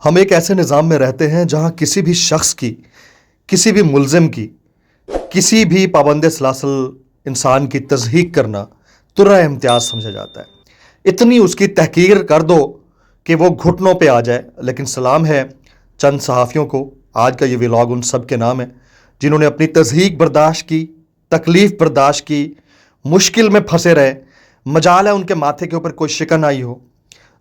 ہم ایک ایسے نظام میں رہتے ہیں جہاں کسی بھی شخص کی، کسی بھی ملزم کی، کسی بھی پابند سلاسل انسان کی تضحیق کرنا ترہ امتیاز سمجھا جاتا ہے۔ اتنی اس کی تحقیر کر دو کہ وہ گھٹنوں پہ آ جائے۔ لیکن سلام ہے چند صحافیوں کو، آج کا یہ ولاگ ان سب کے نام ہے جنہوں نے اپنی تضحیق برداشت کی، تکلیف برداشت کی، مشکل میں پھنسے رہے، مجال ہے ان کے ماتھے کے اوپر کوئی شکن آئی ہو،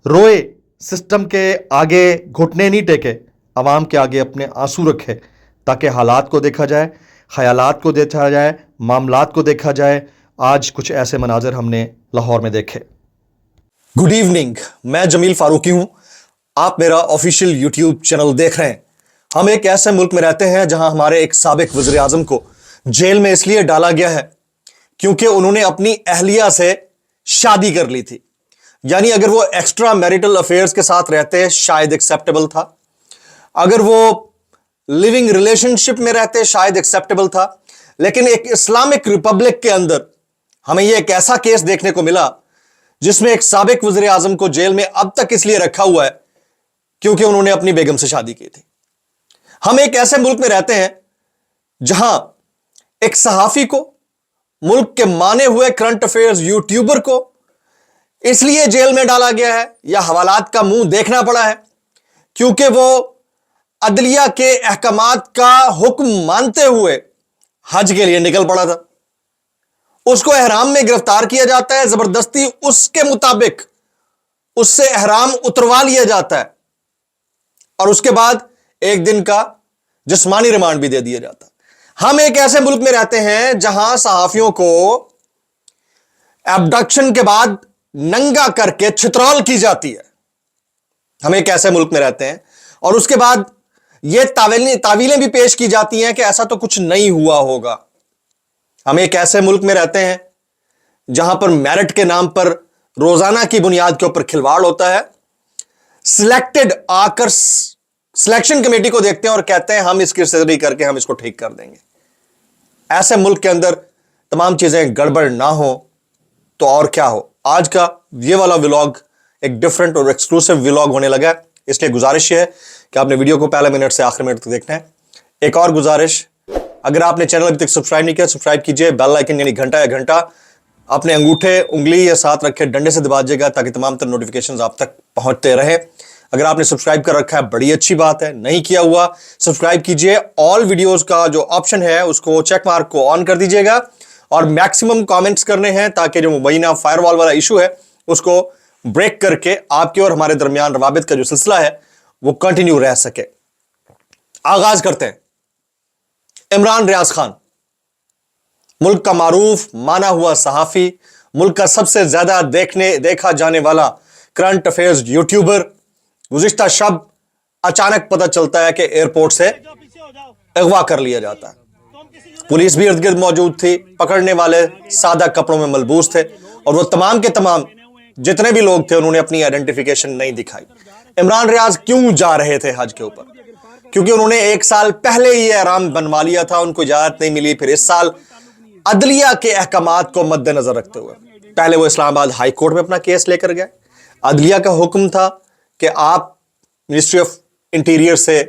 روئے، سسٹم کے آگے گھٹنے نہیں ٹیکے، عوام کے آگے اپنے آنسو رکھے تاکہ حالات کو دیکھا جائے، خیالات کو دیکھا جائے، معاملات کو دیکھا جائے۔ آج کچھ ایسے مناظر ہم نے لاہور میں دیکھے۔ گڈ ایوننگ، میں جمیل فاروقی ہوں، آپ میرا آفیشیل یوٹیوب چینل دیکھ رہے ہیں۔ ہم ایک ایسے ملک میں رہتے ہیں جہاں ہمارے ایک سابق وزیر اعظم کو جیل میں اس لیے ڈالا گیا ہے کیونکہ انہوں نے اپنی اہلیہ سے شادی کر لی تھی۔ یعنی اگر وہ ایکسٹرا میریٹل افیئرز کے ساتھ رہتے شاید ایکسیپٹیبل تھا، اگر وہ لیونگ ریلیشن شپ میں رہتے شاید ایکسیپٹیبل تھا، لیکن ایک اسلامک ریپبلک کے اندر ہمیں یہ ایک ایسا کیس دیکھنے کو ملا جس میں ایک سابق وزیر اعظم کو جیل میں اب تک اس لیے رکھا ہوا ہے کیونکہ انہوں نے اپنی بیگم سے شادی کی تھی۔ ہم ایک ایسے ملک میں رہتے ہیں جہاں ایک صحافی کو، ملک کے مانے ہوئے کرنٹ افیئرز یوٹیوبر کو اس لیے جیل میں ڈالا گیا ہے یا حوالات کا منہ دیکھنا پڑا ہے کیونکہ وہ عدلیہ کے احکامات کا حکم مانتے ہوئے حج کے لیے نکل پڑا تھا۔ اس کو احرام میں گرفتار کیا جاتا ہے، زبردستی اس کے مطابق اس سے احرام اتروا لیا جاتا ہے اور اس کے بعد ایک دن کا جسمانی ریمانڈ بھی دے دیا جاتا ہے۔ ہم ایک ایسے ملک میں رہتے ہیں جہاں صحافیوں کو ایبڈکشن کے بعد ننگا کر کے چھترول کی جاتی ہے۔ ہم ایک ایسے ملک میں رہتے ہیں اور اس کے بعد یہ تعویلیں بھی پیش کی جاتی ہیں کہ ایسا تو کچھ نہیں ہوا ہوگا۔ ہم ایک ایسے ملک میں رہتے ہیں جہاں پر میرٹ کے نام پر روزانہ کی بنیاد کے اوپر کھلواڑ ہوتا ہے۔ سلیکٹڈ آ کر سلیکشن کمیٹی کو دیکھتے ہیں اور کہتے ہیں ہم اس کی سرجری کر کے ہم اس کو ٹھیک کر دیں گے۔ ایسے ملک کے اندر تمام چیزیں گڑبڑ نہ ہو تو اور کیا ہو۔ آج کا یہ والا ولاگ ایک ڈیفرنٹ اور ایکسکلوسیو ولاگ ہونے لگا ہے، اس لیے گزارش یہ ہے کہ آپ نے ویڈیو کو پہلے منٹ سے آخر منٹ تک دیکھنا ہے۔ ایک اور گزارش، اگر آپ نے چینل ابھی تک سبسکرائب نہیں کیا سبسکرائب کیجئے، بیل آئیکن یعنی گھنٹا یا گھنٹا اپنے انگوٹھے، انگلی یا ساتھ رکھے ڈنڈے سے دبا دیجیے گا تاکہ تمام تر نوٹیفیکیشنز آپ تک پہنچتے رہیں۔ اگر آپ نے سبسکرائب کر رکھا ہے بڑی اچھی بات ہے، نہیں کیا ہوا سبسکرائب کیجئے۔ آل ویڈیوز کا جو آپشن ہے اس کو چیک مارک کو آن کر دیجیے گا اور میکسیمم کامنٹس کرنے ہیں تاکہ جو مبینہ فائر وال والا ایشو ہے اس کو بریک کر کے آپ کے اور ہمارے درمیان روابط کا جو سلسلہ ہے وہ کنٹینیو رہ سکے۔ آغاز کرتے ہیں۔ عمران ریاض خان، ملک کا معروف مانا ہوا صحافی، ملک کا سب سے زیادہ دیکھا جانے والا کرنٹ افیئرز یوٹیوبر، گزشتہ شب اچانک پتہ چلتا ہے کہ ایئرپورٹ سے اغوا کر لیا جاتا ہے۔ پولیس بھی ارد گرد موجود تھی، پکڑنے والے سادہ کپڑوں میں ملبوس تھے اور وہ تمام کے تمام جتنے بھی لوگ تھے انہوں نے اپنی آئیڈینٹیفیکیشن نہیں دکھائی۔ عمران ریاض کیوں جا رہے تھے حج کے اوپر؟ کیونکہ انہوں نے ایک سال پہلے ہی احرام بنوا لیا تھا، ان کو اجازت نہیں ملی، پھر اس سال عدلیہ کے احکامات کو مد نظر رکھتے ہوئے پہلے وہ اسلام آباد ہائی کورٹ میں اپنا کیس لے کر گئے۔ عدلیہ کا حکم تھا کہ آپ منسٹری آف انٹیریئر سے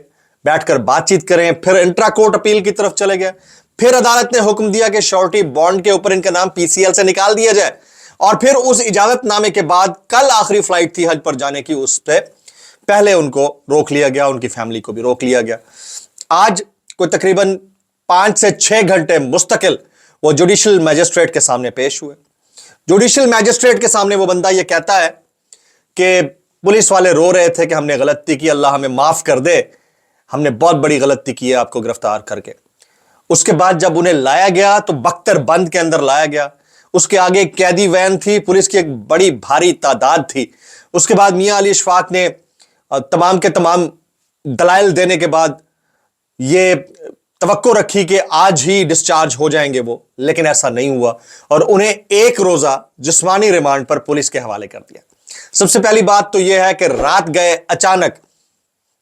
بیٹھ کر بات چیت کریں، پھر انٹرا کورٹ اپیل کی طرف چلے گئے، پھر عدالت نے حکم دیا کہ شورٹی بانڈ کے اوپر ان کا نام پی سی ایل سے نکال دیا جائے، اور پھر اس اجازت نامے کے بعد کل آخری فلائٹ تھی حج پر جانے کی، اس پہ پہلے ان کو روک لیا گیا، ان کی فیملی کو بھی روک لیا گیا۔ آج کوئی تقریباً 5 سے 6 گھنٹے مستقل وہ جوڈیشل میجسٹریٹ کے سامنے پیش ہوئے۔ جوڈیشل میجسٹریٹ کے سامنے وہ بندہ یہ کہتا ہے کہ پولیس والے رو رہے تھے کہ ہم نے غلطی کی، اللہ ہمیں معاف کر دے، ہم نے بہت بڑی غلطی کی ہے آپ کو گرفتار کر کے۔ اس کے بعد جب انہیں لایا گیا تو بختر بند کے اندر لایا گیا، اس کے آگے ایک قیدی وین تھی، پولیس کی ایک بڑی بھاری تعداد تھی۔ اس کے بعد میاں علی اشفاق نے تمام کے تمام دلائل دینے کے بعد یہ توقع رکھی کہ آج ہی ڈسچارج ہو جائیں گے وہ، لیکن ایسا نہیں ہوا اور انہیں 1 روزہ جسمانی ریمانڈ پر پولیس کے حوالے کر دیا۔ سب سے پہلی بات تو یہ ہے کہ رات گئے اچانک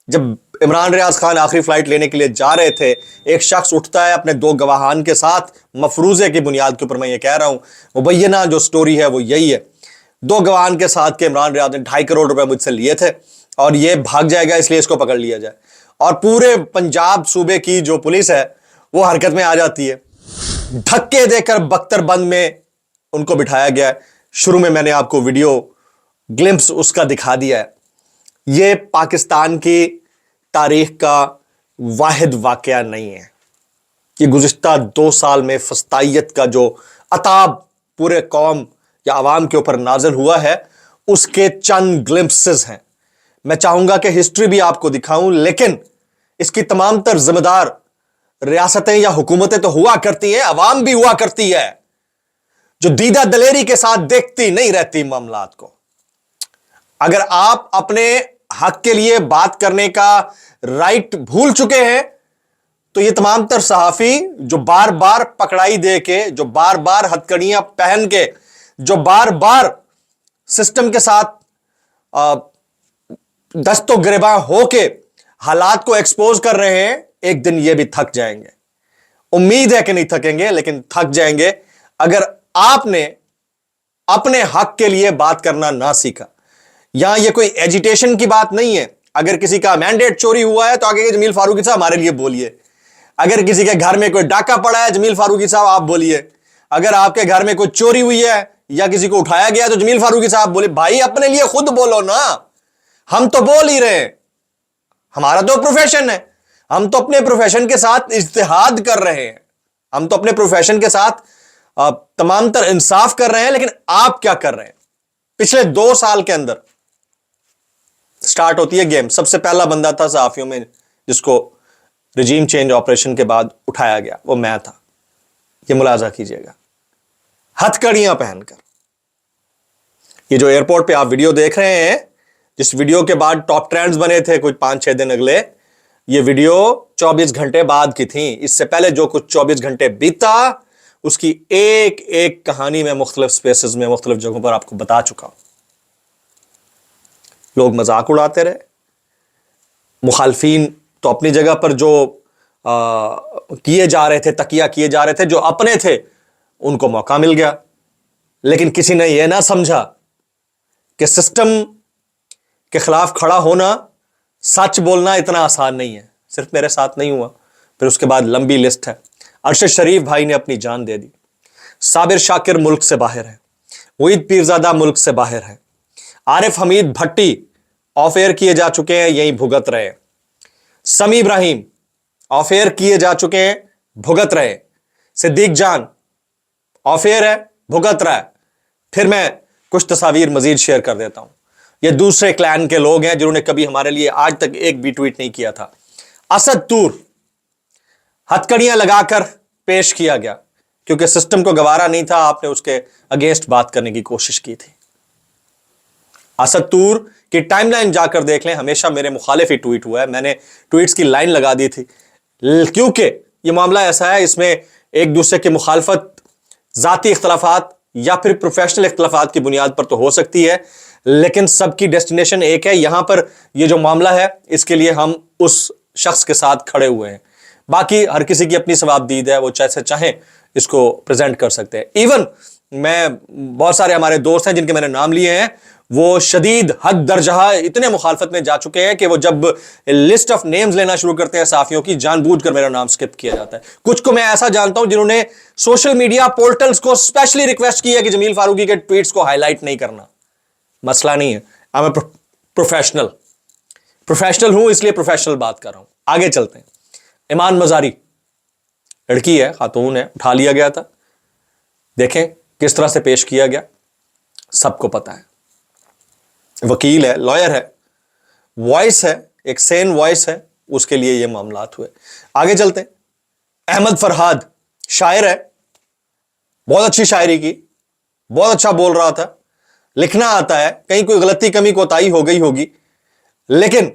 جب عمران ریاض خان آخری فلائٹ لینے کے لیے جا رہے تھے، ایک شخص اٹھتا ہے اپنے 2 گواہان کے ساتھ، مفروضے کی بنیاد کے اوپر میں یہ کہہ رہا ہوں، مبینہ جو سٹوری ہے وہ یہی ہے، 2 گواہان کے ساتھ کہ عمران ریاض نے 2.5 کروڑ روپے مجھ سے لیے تھے اور یہ بھاگ جائے گا اس لیے اس کو پکڑ لیا جائے, اور پورے پنجاب صوبے کی جو پولیس ہے وہ حرکت میں آ جاتی ہے. دھکے دے کر بختر بند میں ان کو بٹھایا گیا ہے. شروع میں نے آپ کو ویڈیو گلمپس اس کا دکھا دیا ہے. یہ پاکستان کی تاریخ کا واحد واقعہ نہیں ہے. یہ گزشتہ 2 سال میں فسطائیت کا جو عطاب پورے قوم یا عوام کے اوپر نازل ہوا ہے اس کے چند گلمپسز ہیں. میں چاہوں گا کہ ہسٹری بھی آپ کو دکھاؤں, لیکن اس کی تمام تر ذمہ دار ریاستیں یا حکومتیں تو ہوا کرتی ہیں, عوام بھی ہوا کرتی ہے جو دیدہ دلیری کے ساتھ دیکھتی نہیں رہتی معاملات کو. اگر آپ اپنے حق کے لیے بات کرنے کا رائٹ بھول چکے ہیں تو یہ تمام تر صحافی جو بار بار پکڑائی دے کے, جو بار بار ہتھکڑیاں پہن کے, جو بار بار سسٹم کے ساتھ دست و گریباں ہو کے حالات کو ایکسپوز کر رہے ہیں, ایک دن یہ بھی تھک جائیں گے. امید ہے کہ نہیں تھکیں گے, لیکن تھک جائیں گے اگر آپ نے اپنے حق کے لیے بات کرنا نہ سیکھا. یہاں یہ کوئی ایجیٹیشن کی بات نہیں ہے. اگر کسی کا مینڈیٹ چوری ہوا ہے تو آگے کہ جمیل فاروقی صاحب ہمارے لیے بولیے. اگر کسی کے گھر میں کوئی ڈاکہ پڑا ہے جمیل فاروقی صاحب آپ بولیے. اگر آپ کے گھر میں کوئی چوری ہوئی ہے یا کسی کو اٹھایا گیا تو جمیل فاروقی صاحب بولے. بھائی اپنے لیے خود بولو نا, ہم تو بول ہی رہے ہیں, ہمارا تو پروفیشن ہے, ہم تو اپنے پروفیشن کے ساتھ اجتہاد کر رہے ہیں, ہم تو اپنے پروفیشن کے ساتھ تمام تر انصاف کر رہے ہیں. لیکن آپ کیا کر رہے ہیں؟ پچھلے 2 سال کے اندر سٹارٹ ہوتی ہے گیم. سب سے پہلا بندہ تھا صحافیوں میں جس کو رجیم چینج آپریشن کے بعد اٹھایا گیا, وہ میں تھا. یہ ملاحظہ کیجئے گا, ہتھکڑیاں پہن کر. یہ جو ایئرپورٹ پہ آپ ویڈیو دیکھ رہے ہیں, جس ویڈیو کے بعد ٹاپ ٹرینڈز بنے تھے کچھ 5-6 دن اگلے, یہ ویڈیو 24 گھنٹے بعد کی تھی. اس سے پہلے جو کچھ 24 گھنٹے بیتا اس کی ایک ایک کہانی میں مختلف سپیسز میں مختلف جگہوں پر آپ کو بتا چکا ہوں. لوگ مذاق اڑاتے رہے, مخالفین تو اپنی جگہ پر جو کیے جا رہے تھے, تکیہ کیے جا رہے تھے, جو اپنے تھے ان کو موقع مل گیا. لیکن کسی نے یہ نہ سمجھا کہ سسٹم کے خلاف کھڑا ہونا, سچ بولنا اتنا آسان نہیں ہے. صرف میرے ساتھ نہیں ہوا, پھر اس کے بعد لمبی لسٹ ہے. ارشد شریف بھائی نے اپنی جان دے دی, صابر شاکر ملک سے باہر ہے, وحید پیرزادہ ملک سے باہر ہے, عارف حمید بھٹی آف ایئر کیے جا چکے ہیں, یہیں بھگت رہے. سمی ابراہیم آف ایئر کیے جا چکے ہیں, بھگت رہے. صدیق جان آف ایئر ہے, بھگت رہا ہے. پھر میں کچھ تصاویر مزید شیئر کر دیتا ہوں. یہ دوسرے کلین کے لوگ ہیں جنہوں نے کبھی ہمارے لیے آج تک ایک بھی ٹویٹ نہیں کیا تھا. اسد طور ہتھکڑیاں لگا کر پیش کیا گیا کیونکہ سسٹم کو گوارا نہیں تھا, آپ نے اس کے اگینسٹ بات کرنے کی کوشش کی تھی. اسد طور کی ٹائم لائن جا کر دیکھ لیں, ہمیشہ میرے مخالف ہی ٹویٹ ہوا ہے. میں نے ٹویٹس کی لائن لگا دی تھی کیونکہ یہ معاملہ ایسا ہے, اس میں ایک دوسرے کی مخالفت ذاتی اختلافات یا پھر پروفیشنل اختلافات کی بنیاد پر تو ہو سکتی ہے, لیکن سب کی ڈیسٹینیشن ایک ہے. یہاں پر یہ جو معاملہ ہے اس کے لیے ہم اس شخص کے ساتھ کھڑے ہوئے ہیں. باقی ہر کسی کی اپنی ثوابدید ہے, وہ جیسے چاہیں اس کو پریزنٹ کر سکتے ہیں. ایون میں بہت سارے ہمارے دوست ہیں جن کے میں نے نام لیے ہیں, وہ شدید حد درجہ اتنے مخالفت میں جا چکے ہیں کہ وہ جب لسٹ آف نیمز لینا شروع کرتے ہیں صحافیوں کی, جان بوجھ کر میرا نام سکپ کیا جاتا ہے. کچھ کو میں ایسا جانتا ہوں جنہوں نے سوشل میڈیا پورٹلز کو اسپیشلی ریکویسٹ کی ہے کہ جمیل فاروقی کے ٹویٹس کو ہائی لائٹ نہیں کرنا. مسئلہ نہیں ہے, پروفیشنل ہوں, اس لیے پروفیشنل بات کر رہا ہوں. آگے چلتے ہیں. ایمان مزاری لڑکی ہے, خاتون ہے, اٹھا لیا گیا تھا. دیکھیں کس طرح سے پیش کیا گیا, سب کو پتا ہے. وکیل ہے, لائر ہے, وائس ہے, ایک سین وائس ہے, اس کے لیے یہ معاملات ہوئے. آگے چلتے ہیں. احمد فرحاد شاعر ہے, بہت اچھی شاعری کی, بہت اچھا بول رہا تھا, لکھنا آتا ہے, کہیں کوئی غلطی کمی کوتاہی ہو گئی ہوگی, لیکن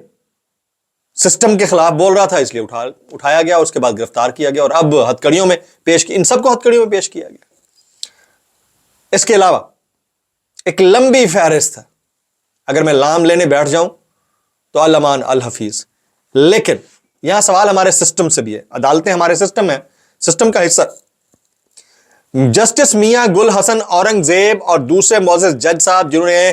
سسٹم کے خلاف بول رہا تھا اس لیے اٹھایا گیا, اس کے بعد گرفتار کیا گیا اور اب ہتھکڑیوں میں پیش کی. ان سب کو ہتھکڑیوں میں پیش کیا گیا. اس کے علاوہ ایک لمبی فہرست ہے, اگر میں نام لینے بیٹھ جاؤں تو الامان الحفیظ. لیکن یہاں سوال ہمارے سسٹم سے بھی ہے. عدالتیں ہمارے سسٹم ہیں, سسٹم کا حصہ. جسٹس میاں گل حسن اورنگزیب اور دوسرے معزز جج صاحب جنہوں نے